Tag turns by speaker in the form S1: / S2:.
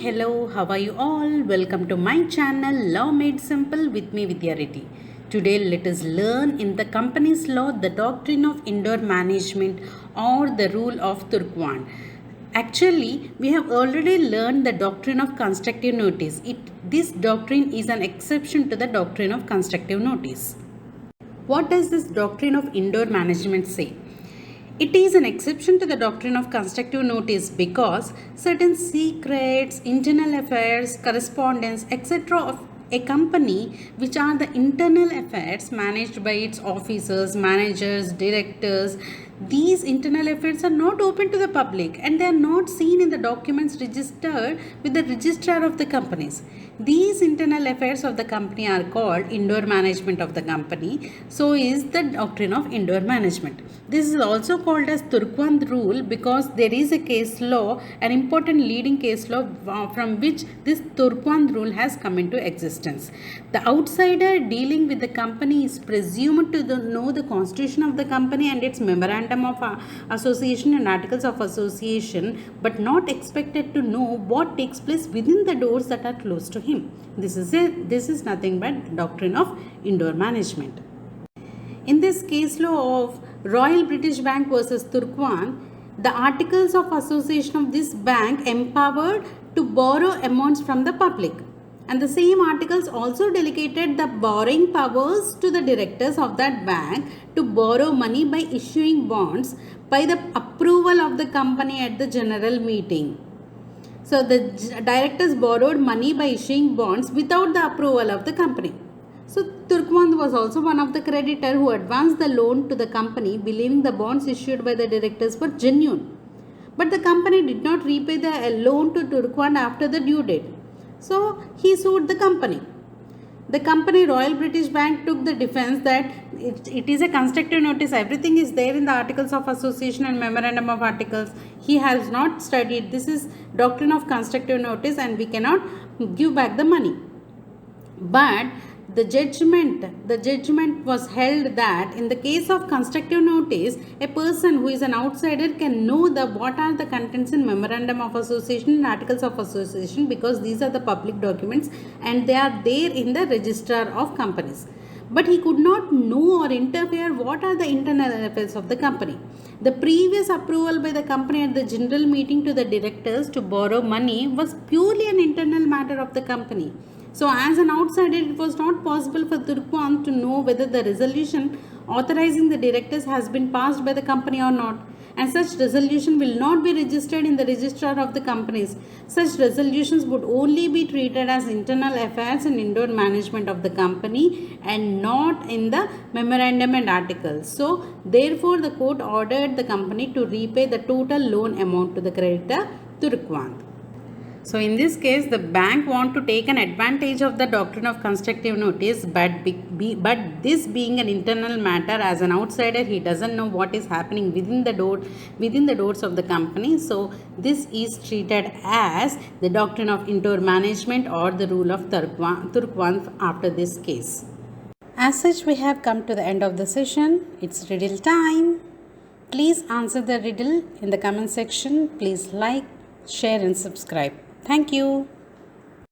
S1: hello, how are you all? Welcome to my channel Law Made Simple with me Vidya Reddy. Today let us learn in the company's law the doctrine of indoor management or the rule of Turquand. Actually, we have already learned the doctrine of constructive notice. This doctrine is an exception to the doctrine of constructive notice. What does this doctrine of indoor management say? It is an exception to the doctrine of constructive notice because certain secrets, internal affairs, correspondence, etc. of a company, which are the internal affairs managed by its officers, managers, directors, these internal affairs are not open to the public and they are not seen in the documents registered with the registrar of the companies. These internal affairs of the company are called indoor management of the company. So is the doctrine of indoor management. This is also called as Turquand rule because there is a case law, an important leading case law from which this Turquand rule has come into existence. The outsider dealing with the company is presumed to know the constitution of the company and its memorandum of association and articles of association, but not expected to know what takes place within the doors that are close to him. This is nothing but doctrine of indoor management. In this case law of Royal British Bank versus Turquand, the articles of association of this bank empowered to borrow amounts from the public. And the same articles also delegated the borrowing powers to the directors of that bank to borrow money by issuing bonds by the approval of the company at the general meeting. So the directors borrowed money by issuing bonds without the approval of the company. So Turquand was also one of the creditor who advanced the loan to the company believing the bonds issued by the directors were genuine. But the company did not repay the loan to Turquand after the due date. So he sued the company. The company Royal British Bank took the defense that it is a constructive notice. Everything is there in the articles of association and memorandum of articles. He has not studied. This is doctrine of constructive notice and we cannot give back the money. But the judgment was held that in the case of constructive notice, a person who is an outsider can know what are the contents in memorandum of association and articles of association because these are the public documents and they are there in the registrar of companies. But he could not know or interfere what are the internal affairs of the company. The previous approval by the company at the general meeting to the directors to borrow money was purely an internal matter of the company. So as an outsider, it was not possible for Turquand to know whether the resolution authorizing the directors has been passed by the company or not. And such resolution will not be registered in the registrar of the companies. Such resolutions would only be treated as internal affairs and indoor management of the company and not in the memorandum and articles. So therefore, the court ordered the company to repay the total loan amount to the creditor Turquand. So in this case, the bank want to take an advantage of the doctrine of constructive notice, but this being an internal matter, as an outsider, he doesn't know what is happening within the doors of the company. So this is treated as the doctrine of indoor management or the rule of Turquand after this case. As such, we have come to the end of the session. It's riddle time. Please answer the riddle in the comment section. Please like, share and subscribe. Thank you.